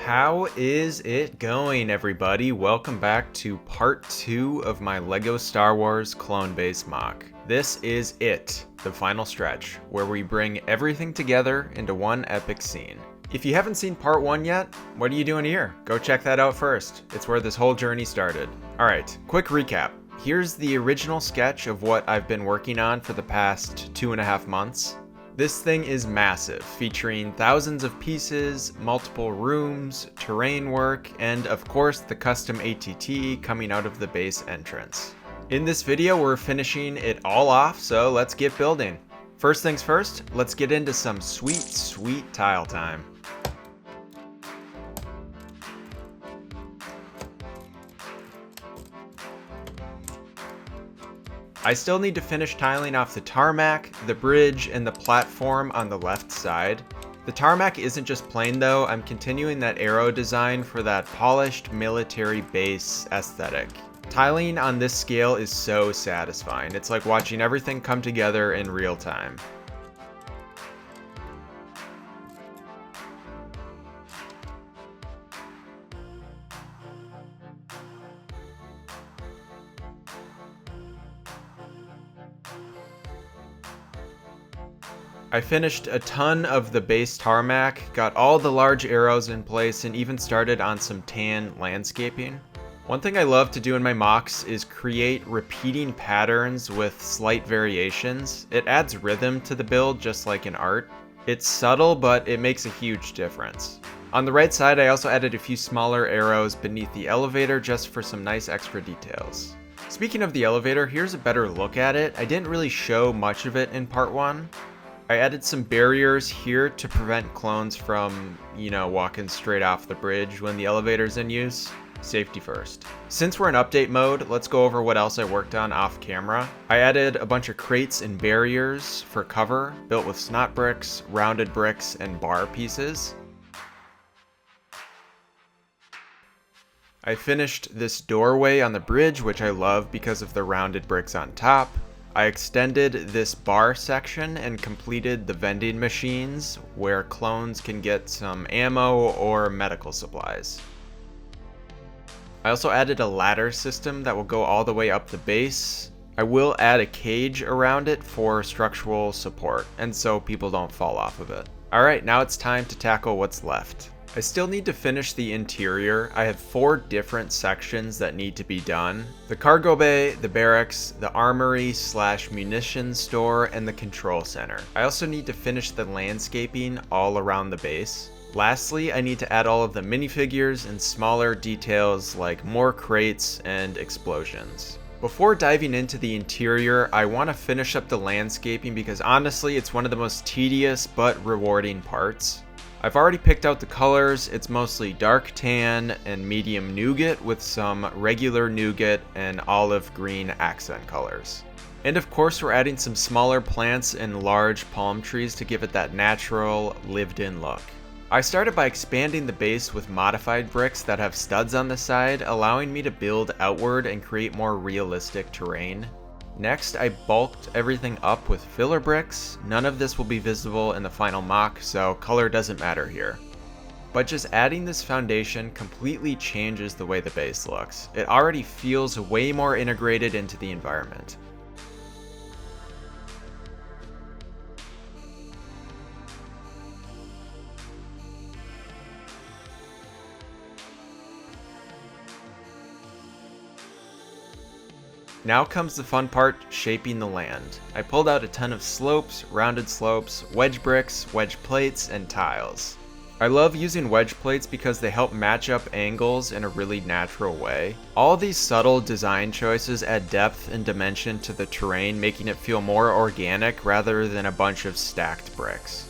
How is it going, everybody? Welcome back to part 2 of my LEGO Star Wars Clone Base MOC. This is it, the final stretch, where we bring everything together into one epic scene. If you haven't seen part 1 yet, what are you doing here? Go check that out first. It's where this whole journey started. Alright, quick recap. Here's the original sketch of what I've been working on for the past 2.5 months. This thing is massive, featuring thousands of pieces, multiple rooms, terrain work, and of course the custom ATT coming out of the base entrance. In this video we're finishing it all off, so let's get building. First things first, let's get into some sweet tile time. I still need to finish tiling off the tarmac, the bridge, and the platform on the left side. The tarmac isn't just plain though, I'm continuing that arrow design for that polished military base aesthetic. Tiling on this scale is so satisfying. It's like watching everything come together in real time. I finished a ton of the base tarmac, got all the large arrows in place, and even started on some tan landscaping. One thing I love to do in my MOCs is create repeating patterns with slight variations. It adds rhythm to the build just like in art. It's subtle, but it makes a huge difference. On the right side, I also added a few smaller arrows beneath the elevator just for some nice extra details. Speaking of the elevator, here's a better look at it. I didn't really show much of it in part 1. I added some barriers here to prevent clones from, walking straight off the bridge when the elevator's in use. Safety first. Since we're in update mode, let's go over what else I worked on off camera. I added a bunch of crates and barriers for cover, built with snot bricks, rounded bricks, and bar pieces. I finished this doorway on the bridge, which I love because of the rounded bricks on top. I extended this bar section and completed the vending machines where clones can get some ammo or medical supplies. I also added a ladder system that will go all the way up the base. I will add a cage around it for structural support and so people don't fall off of it. Alright, now it's time to tackle what's left. I still need to finish the interior. I have 4 different sections that need to be done. The cargo bay, the barracks, the armory / munitions store, and the control center. I also need to finish the landscaping all around the base. Lastly, I need to add all of the minifigures and smaller details like more crates and explosions. Before diving into the interior, I want to finish up the landscaping because honestly, it's one of the most tedious but rewarding parts. I've already picked out the colors. It's mostly dark tan and medium nougat with some regular nougat and olive green accent colors. And of course we're adding some smaller plants and large palm trees to give it that natural, lived-in look. I started by expanding the base with modified bricks that have studs on the side, allowing me to build outward and create more realistic terrain. Next, I bulked everything up with filler bricks. None of this will be visible in the final MOC, so color doesn't matter here. But just adding this foundation completely changes the way the base looks. It already feels way more integrated into the environment. Now comes the fun part, shaping the land. I pulled out a ton of slopes, rounded slopes, wedge bricks, wedge plates, and tiles. I love using wedge plates because they help match up angles in a really natural way. All these subtle design choices add depth and dimension to the terrain, making it feel more organic rather than a bunch of stacked bricks.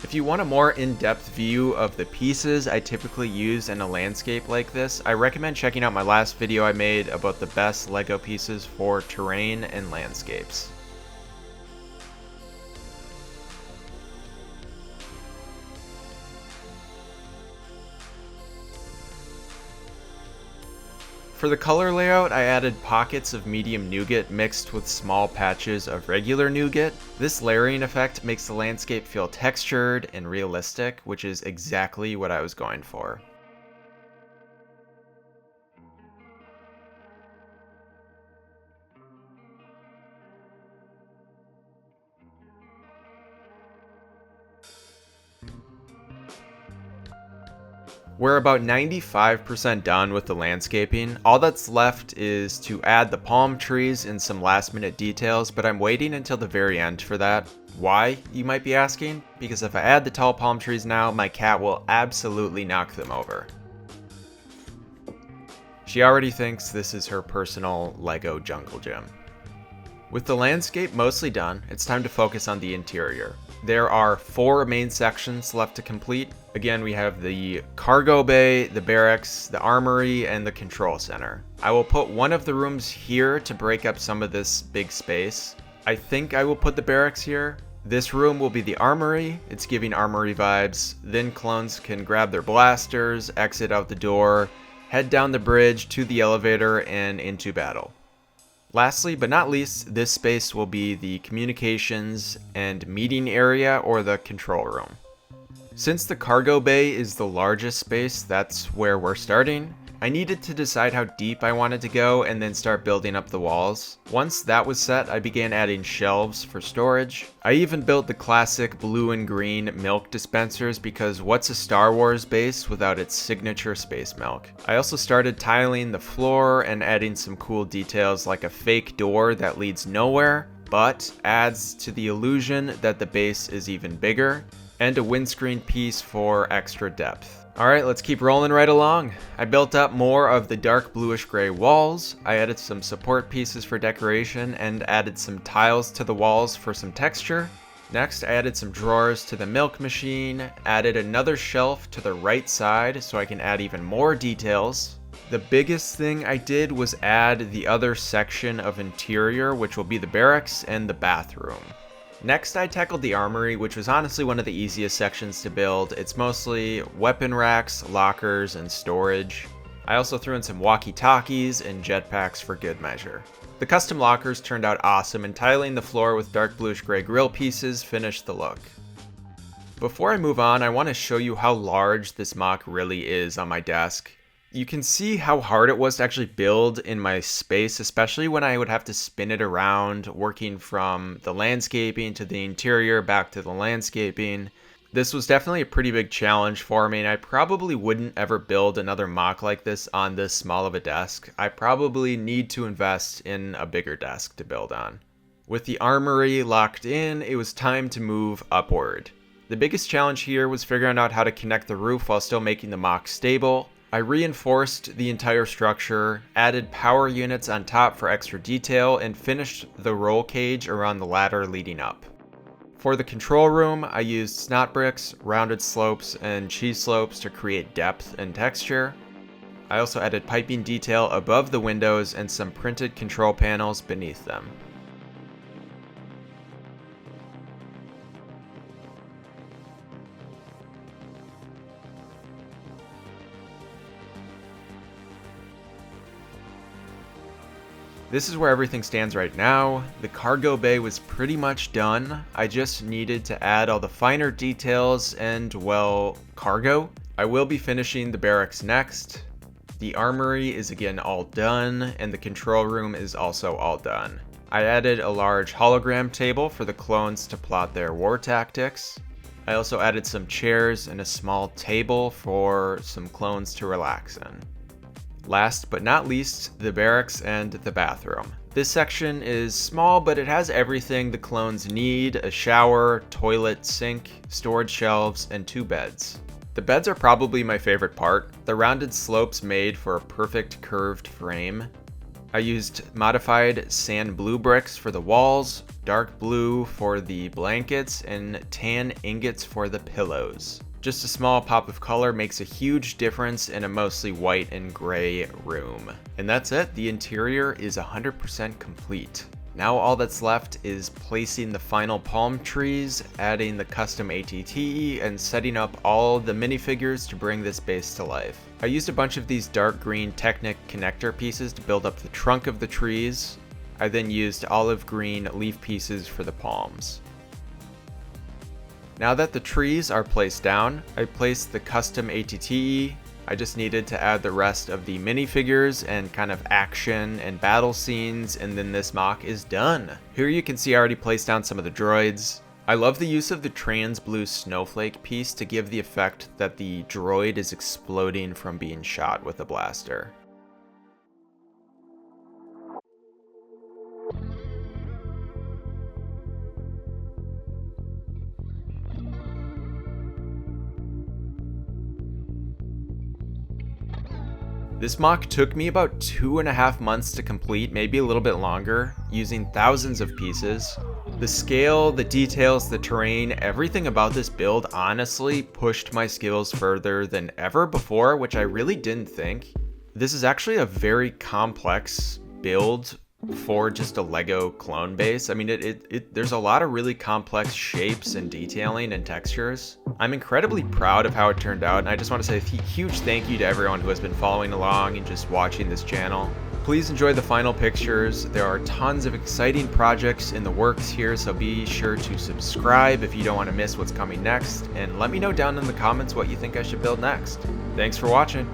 If you want a more in-depth view of the pieces I typically use in a landscape like this, I recommend checking out my last video I made about the best LEGO pieces for terrain and landscapes. For the color layout, I added pockets of medium nougat mixed with small patches of regular nougat. This layering effect makes the landscape feel textured and realistic, which is exactly what I was going for. We're about 95% done with the landscaping. All that's left is to add the palm trees and some last minute details, but I'm waiting until the very end for that. Why, you might be asking? Because if I add the tall palm trees now, my cat will absolutely knock them over. She already thinks this is her personal LEGO jungle gym. With the landscape mostly done, it's time to focus on the interior. There are 4 main sections left to complete. Again, we have the cargo bay, the barracks, the armory, and the control center. I will put one of the rooms here to break up some of this big space. I think I will put the barracks here. This room will be the armory. It's giving armory vibes. Then clones can grab their blasters, exit out the door, head down the bridge to the elevator, and into battle. Lastly, but not least, this space will be the communications and meeting area, or the control room. Since the cargo bay is the largest space, that's where we're starting. I needed to decide how deep I wanted to go and then start building up the walls. Once that was set, I began adding shelves for storage. I even built the classic blue and green milk dispensers because what's a Star Wars base without its signature space milk? I also started tiling the floor and adding some cool details like a fake door that leads nowhere, but adds to the illusion that the base is even bigger, and a windscreen piece for extra depth. Alright, let's keep rolling right along. I built up more of the dark bluish gray walls. I added some support pieces for decoration and added some tiles to the walls for some texture. Next, I added some drawers to the milk machine, added another shelf to the right side so I can add even more details. The biggest thing I did was add the other section of interior, which will be the barracks and the bathroom. Next, I tackled the armory, which was honestly one of the easiest sections to build. It's mostly weapon racks, lockers, and storage. I also threw in some walkie-talkies and jetpacks for good measure. The custom lockers turned out awesome, and tiling the floor with dark bluish gray grill pieces finished the look. Before I move on, I want to show you how large this MOC really is on my desk. You can see how hard it was to actually build in my space, especially when I would have to spin it around, working from the landscaping to the interior back to the landscaping. This was definitely a pretty big challenge for me, and I probably wouldn't ever build another MOC like this on this small of a desk. I probably need to invest in a bigger desk to build on. With the armory locked in, it was time to move upward. The biggest challenge here was figuring out how to connect the roof while still making the MOC stable. I reinforced the entire structure, added power units on top for extra detail, and finished the roll cage around the ladder leading up. For the control room, I used snot bricks, rounded slopes, and cheese slopes to create depth and texture. I also added piping detail above the windows and some printed control panels beneath them. This is where everything stands right now. The cargo bay was pretty much done. I just needed to add all the finer details and, well, cargo. I will be finishing the barracks next. The armory is again all done, and the control room is also all done. I added a large hologram table for the clones to plot their war tactics. I also added some chairs and a small table for some clones to relax in. Last but not least, the barracks and the bathroom. This section is small, but it has everything the clones need: a shower, toilet, sink, storage shelves, and 2 beds. The beds are probably my favorite part. The rounded slopes made for a perfect curved frame. I used modified sand blue bricks for the walls, dark blue for the blankets, and tan ingots for the pillows. Just a small pop of color makes a huge difference in a mostly white and gray room. And that's it, the interior is 100% complete. Now all that's left is placing the final palm trees, adding the custom ATT, and setting up all the minifigures to bring this base to life. I used a bunch of these dark green Technic connector pieces to build up the trunk of the trees. I then used olive green leaf pieces for the palms. Now that the trees are placed down, I placed the custom ATT. I just needed to add the rest of the minifigures and kind of action and battle scenes, and then this MOC is done. Here you can see I already placed down some of the droids. I love the use of the trans blue snowflake piece to give the effect that the droid is exploding from being shot with a blaster. This MOC took me about 2.5 months to complete, maybe a little bit longer, using thousands of pieces. The scale, the details, the terrain, everything about this build honestly pushed my skills further than ever before, which I really didn't think. This is actually a very complex build for just a LEGO clone base. I mean, there's a lot of really complex shapes and detailing and textures. I'm incredibly proud of how it turned out, and I just want to say a huge thank you to everyone who has been following along and just watching this channel. Please enjoy the final pictures. There are tons of exciting projects in the works here, so be sure to subscribe if you don't want to miss what's coming next, and let me know down in the comments what you think I should build next. Thanks for watching.